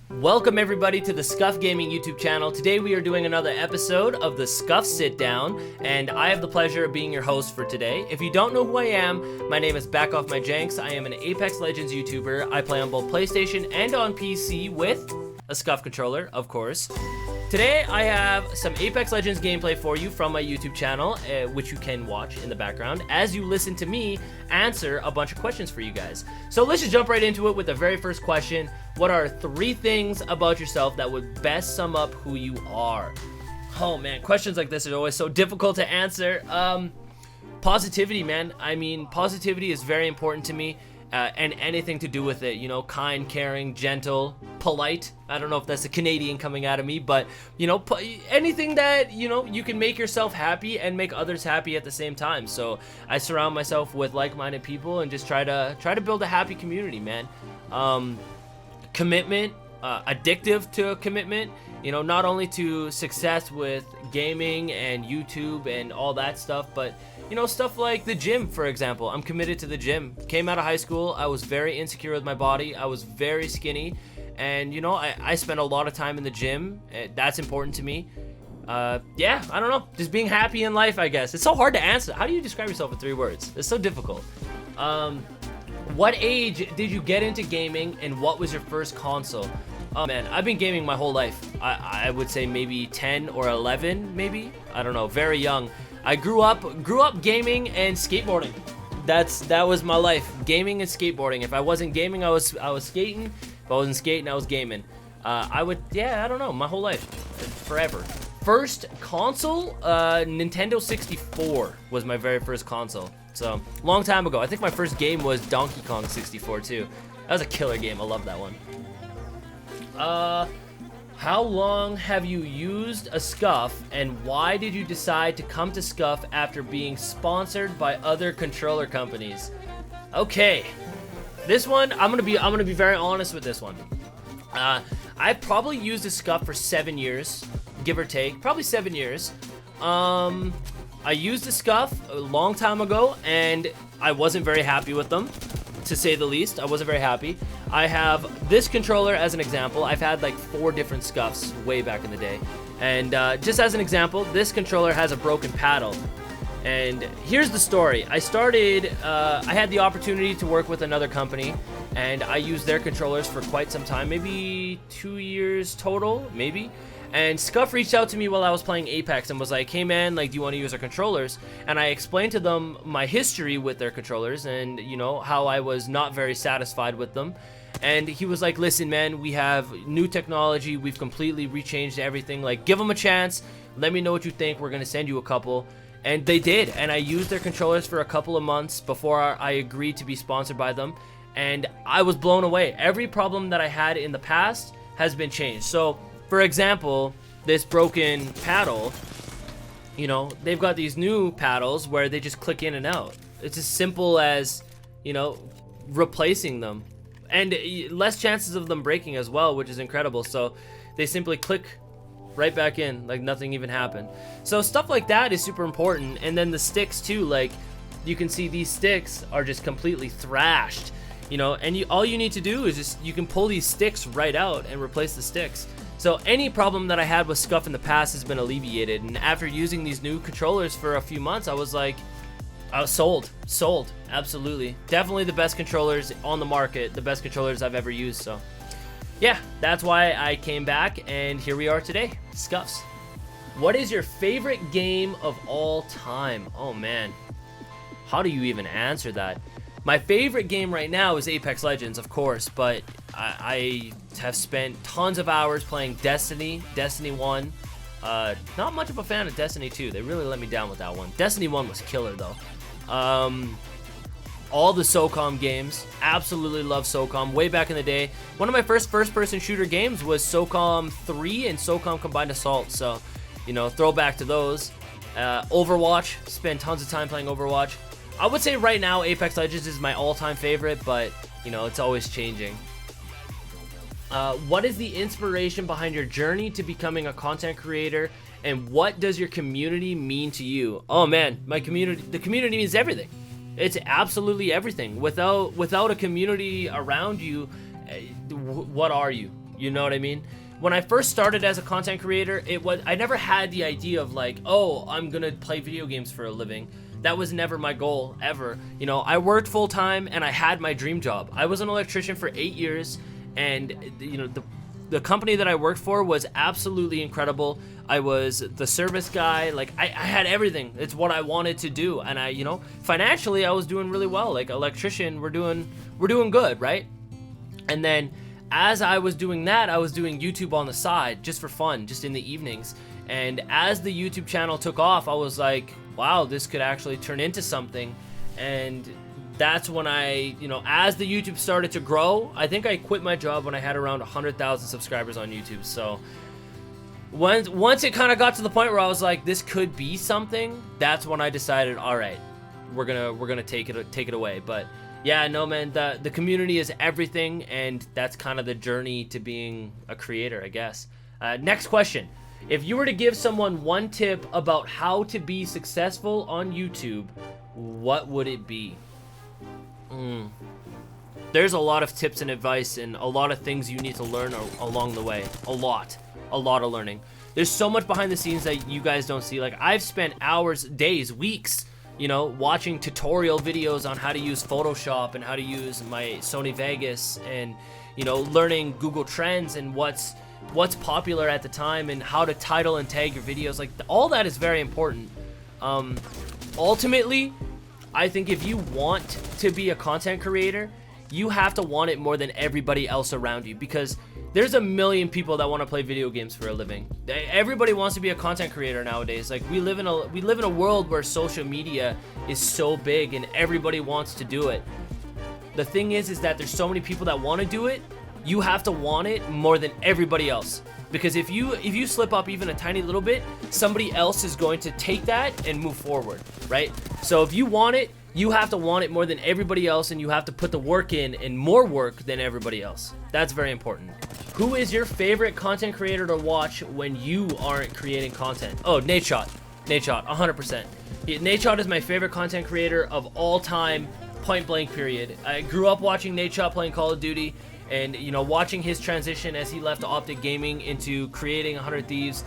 Welcome everybody to the SCUF Gaming YouTube channel. Today we are doing another episode of the SCUF Sit Down, and I have the pleasure of being your host for today. If you don't know who I am, my name is BacKoFFmyJanKz. I am an Apex Legends YouTuber. I play on both PlayStation and on PC with a SCUF controller, of course. Today I have some Apex Legends gameplay for you from my YouTube channel, which you can watch in the background as you listen to me answer a bunch of questions for you guys. So let's just jump right into it with the very first question. What are 3 things about yourself that would best sum up who you are? Oh man, questions like this are always so difficult to answer. Positivity, man. I mean, positivity is very important to me. And anything to do with it, you know, kind, caring, gentle, polite. I don't know if that's a Canadian coming out of me, but, you know, anything that, you know, you can make yourself happy and make others happy at the same time. So I surround myself with like-minded people and just try to build a happy community, man. Commitment, addictive to commitment, you know, not only to success with gaming and YouTube and all that stuff, but you know, stuff like the gym, for example. I'm committed to the gym. Came out of high school, I was very insecure with my body. I was very skinny, and you know, I spent a lot of time in the gym. That's important to me. Yeah, I don't know, just being happy in life, I guess. It's so hard to answer. How do you describe yourself in 3 words? It's so difficult. What age did you get into gaming, and what was your first console? Oh man, I've been gaming my whole life. I would say maybe 10 or 11, maybe. I don't know, very young. I grew up gaming and skateboarding. That was my life, gaming and skateboarding. If I wasn't gaming, I was skating. If I wasn't skating, I was gaming. I don't know, my whole life, forever. First console, Nintendo 64 was my very first console. So, long time ago. I think my first game was Donkey Kong 64 too. That was a killer game, I love that one. How long have you used a SCUF, and why did you decide to come to SCUF after being sponsored by other controller companies? Okay, this one I'm gonna be very honest with this one. I've probably used a SCUF for 7 years, give or take, probably 7 years. I used a SCUF a long time ago, and I wasn't very happy with them, to say the least. I wasn't very happy. I have this controller as an example. I've had like 4 different SCUFs way back in the day, and just as an example, this controller has a broken paddle. And here's the story. I had the opportunity to work with another company, and I used their controllers for quite some time, maybe 2 years total, maybe. And SCUF reached out to me while I was playing Apex and was like, hey man, like, do you want to use our controllers? And I explained to them my history with their controllers and, you know, how I was not very satisfied with them. And he was like, listen man, we have new technology, we've completely rechanged everything, like, give them a chance, let me know what you think, we're gonna send you a couple. And they did, and I used their controllers for a couple of months before I agreed to be sponsored by them, and I was blown away. Every problem that I had in the past has been changed. So for example, this broken paddle, you know, they've got these new paddles where they just click in and out. It's as simple as, you know, replacing them. And less chances of them breaking as well, which is incredible. So they simply click right back in like nothing even happened. So stuff like that is super important. And then the sticks too, like you can see these sticks are just completely thrashed, you know, and all you need to do is just, you can pull these sticks right out and replace the sticks. So any problem that I had with SCUF in the past has been alleviated, and after using these new controllers for a few months, I was like, I was sold, absolutely. Definitely the best controllers on the market, the best controllers I've ever used, so. Yeah, that's why I came back, and here we are today, SCUFs. What is your favorite game of all time? Oh man, how do you even answer that? My favorite game right now is Apex Legends, of course, but I have spent tons of hours playing Destiny 1. Not much of a fan of Destiny 2. They really let me down with that one. Destiny 1 was killer, though. All the SOCOM games. Absolutely love SOCOM. Way back in the day. One of my first-person shooter games was SOCOM 3 and SOCOM Combined Assault. So, you know, throwback to those. Overwatch. Spent tons of time playing Overwatch. I would say right now Apex Legends is my all-time favorite, but, you know, it's always changing. What is the inspiration behind your journey to becoming a content creator, and what does your community mean to you? Oh man, the community means everything. It's absolutely everything. Without a community around you, what are you? You know what I mean? When I first started as a content creator, I never had the idea of like, oh, I'm gonna play video games for a living. That was never my goal, ever. You know, I worked full-time and I had my dream job. I was an electrician for 8 years, and you know, the company that I worked for was absolutely incredible. I was the service guy, like I had everything. It's what I wanted to do, and you know, financially I was doing really well. Like electrician, we're doing good, right? And then as I was doing that, I was doing YouTube on the side just for fun, just in the evenings. And as the YouTube channel took off, I was like, wow, this could actually turn into something. And that's when you know, as the YouTube started to grow, I think I quit my job when I had around 100,000 subscribers on YouTube. So once it kind of got to the point where I was like, this could be something, that's when I decided, all right, we're gonna take it away. But yeah, no, man, the community is everything, and that's kind of the journey to being a creator, I guess. Next question. If you were to give someone one tip about how to be successful on YouTube, what would it be? There's a lot of tips and advice and a lot of things you need to learn along the way. A lot of learning. There's so much behind the scenes that you guys don't see. Like, I've spent hours, days, weeks, you know, watching tutorial videos on how to use Photoshop and how to use my Sony Vegas, and you know, learning Google Trends and what's popular at the time and how to title and tag your videos. Like, all that is very important. Ultimately, I think if you want to be a content creator, you have to want it more than everybody else around you, because there's a million people that want to play video games for a living. Everybody wants to be a content creator nowadays. Like, we live in a world where social media is so big and everybody wants to do it. The thing is that there's so many people that want to do it. You have to want it more than everybody else, because if you slip up even a tiny little bit, somebody else is going to take that and move forward, right? So if you want it, you have to want it more than everybody else, and you have to put the work in, and more work than everybody else. That's very important. Who is your favorite content creator to watch when you aren't creating content? Oh, Nadeshot, 100%. Nadeshot is my favorite content creator of all time, point blank period. I grew up watching Nadeshot playing Call of Duty, and you know, watching his transition as he left Optic Gaming into creating 100 Thieves,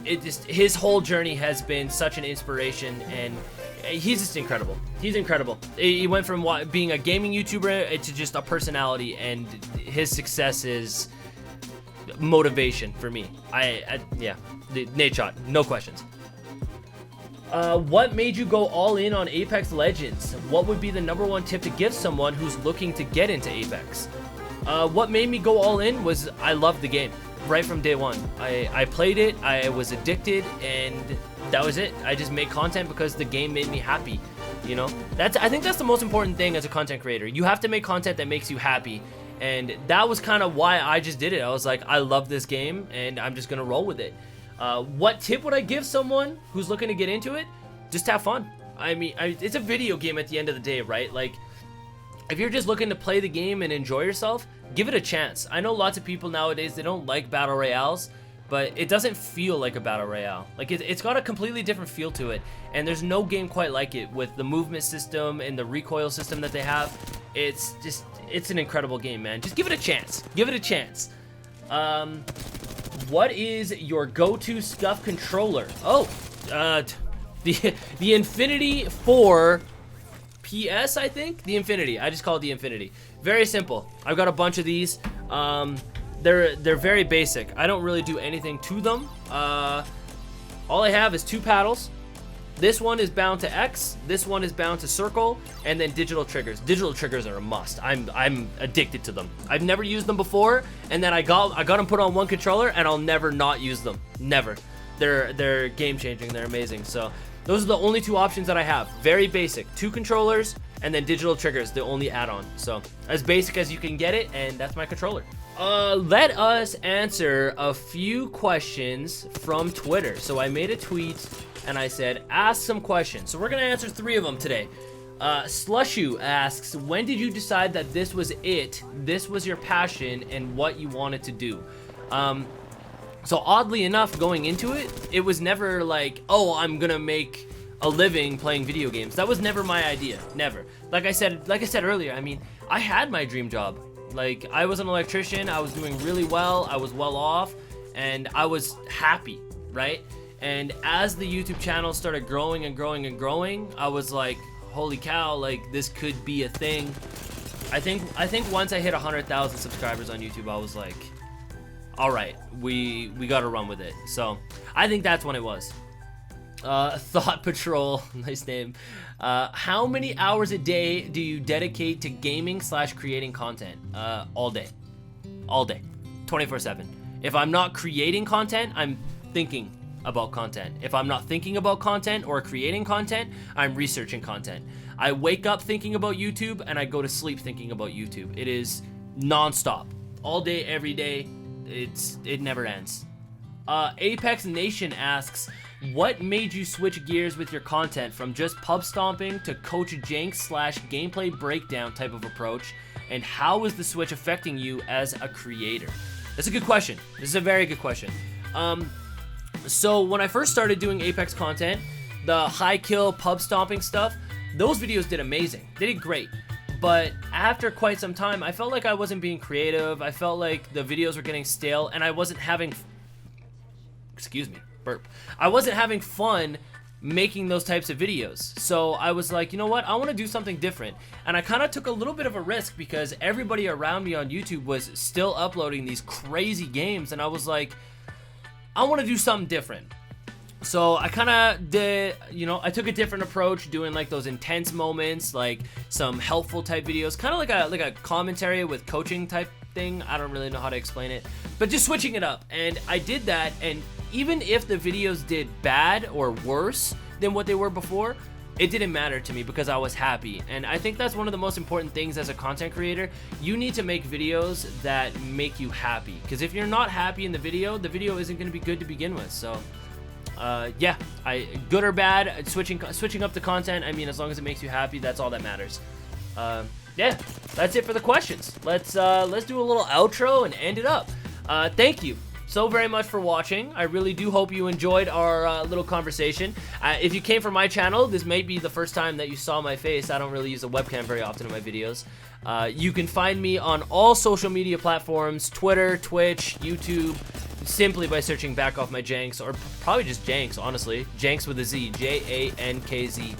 his whole journey has been such an inspiration, and he's just incredible. He's incredible. He went from being a gaming YouTuber to just a personality, and his success is motivation for me. Yeah, Nadeshot, no questions. What made you go all in on Apex Legends? What would be the #1 tip to give someone who's looking to get into Apex? What made me go all in was I loved the game right from day one. I played it, I was addicted, and that was it. I just made content because the game made me happy. You know, I think that's the most important thing as a content creator. You have to make content that makes you happy, and that was kind of why I just did it. I was like, I love this game, and I'm just gonna roll with it. What tip would I give someone who's looking to get into it? Just have fun. I mean, it's a video game at the end of the day, right? Like, if you're just looking to play the game and enjoy yourself, give it a chance. I know lots of people nowadays, they don't like battle royales, but it doesn't feel like a battle royale. Like, it's got a completely different feel to it, and there's no game quite like it with the movement system and the recoil system that they have. It's an incredible game, man. Just give it a chance. Give it a chance. What is your go-to SCUF controller? Oh, the Infinity 4 PS, I think? The Infinity. I just call it the Infinity. Very simple. I've got a bunch of these. They're very basic. I don't really do anything to them. All I have is 2 paddles. This one is bound to X, this one is bound to circle, and then digital triggers. Digital triggers are a must. I'm addicted to them. I've never used them before, and then I got them put on one controller, and I'll never not use them. Never. They're game changing. They're amazing. So those are the only 2 options that I have. Very basic. 2 controllers, and then digital triggers, the only add-on. So as basic as you can get it, and that's my controller. Let us answer a few questions from Twitter. So I made a tweet and I said, ask some questions. So we're gonna answer 3 of them today. Slushu asks, when did you decide that this was it, this was your passion, and what you wanted to do? So oddly enough, going into it, it was never like, oh, I'm gonna make a living playing video games. That was never my idea, never. Like I said earlier, I mean, I had my dream job. Like, I was an electrician, I was doing really well, I was well off, and I was happy, right? And as the YouTube channel started growing and growing and growing, I was like, holy cow, like, this could be a thing. I think once I hit 100,000 subscribers on YouTube, I was like, all right, we gotta run with it. So I think that's when it was. Thought Patrol, nice name. How many hours a day do you dedicate to gaming / creating content? All day, 24/7. If I'm not creating content, I'm thinking about content. If I'm not thinking about content or creating content, I'm researching content. I wake up thinking about YouTube and I go to sleep thinking about YouTube. It is non-stop, all day, every day. It never ends. Apex Nation asks, what made you switch gears with your content from just pub stomping to Coach Jankz / gameplay breakdown type of approach, and how is the switch affecting you as a creator? That's a good question. This is a very good question. So when I first started doing Apex content, the high kill pub stomping stuff, those videos did amazing. They did great. But after quite some time, I felt like I wasn't being creative. I felt like the videos were getting stale and I wasn't having, excuse me, burp. I wasn't having fun making those types of videos. So I was like, you know what? I want to do something different. And I kind of took a little bit of a risk because everybody around me on YouTube was still uploading these crazy games. And I was like, I want to do something different. So I kind of did, I took a different approach, doing like those intense moments, like some helpful type videos, kind of like a commentary with coaching type thing. I don't really know how to explain it, but just switching it up. And I did that, and even if the videos did bad or worse than what they were before, it didn't matter to me because I was happy. And I think that's one of the most important things as a content creator. You need to make videos that make you happy, because if you're not happy in the video isn't going to be good to begin with. So yeah, good or bad, switching up the content, I mean, as long as it makes you happy, that's all that matters. Yeah, that's it for the questions. Let's do a little outro and end it up. Thank you so very much for watching. I really do hope you enjoyed our little conversation. If you came from my channel, this may be the first time that you saw my face. I don't really use a webcam very often in my videos. You can find me on all social media platforms, Twitter, Twitch, YouTube, simply by searching BacKoFFmyJanKz, or probably just Jankz, honestly. Jankz with a Z, Jankz.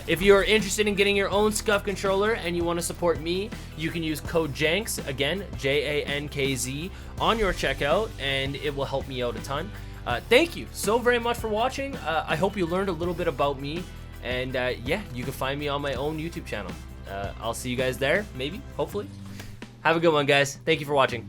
If you're interested in getting your own SCUF controller and you want to support me, you can use code Jankz, again, Jankz, on your checkout, and it will help me out a ton. Thank you so very much for watching. I hope you learned a little bit about me, and yeah, you can find me on my own YouTube channel. I'll see you guys there, maybe, hopefully. Have a good one, guys. Thank you for watching.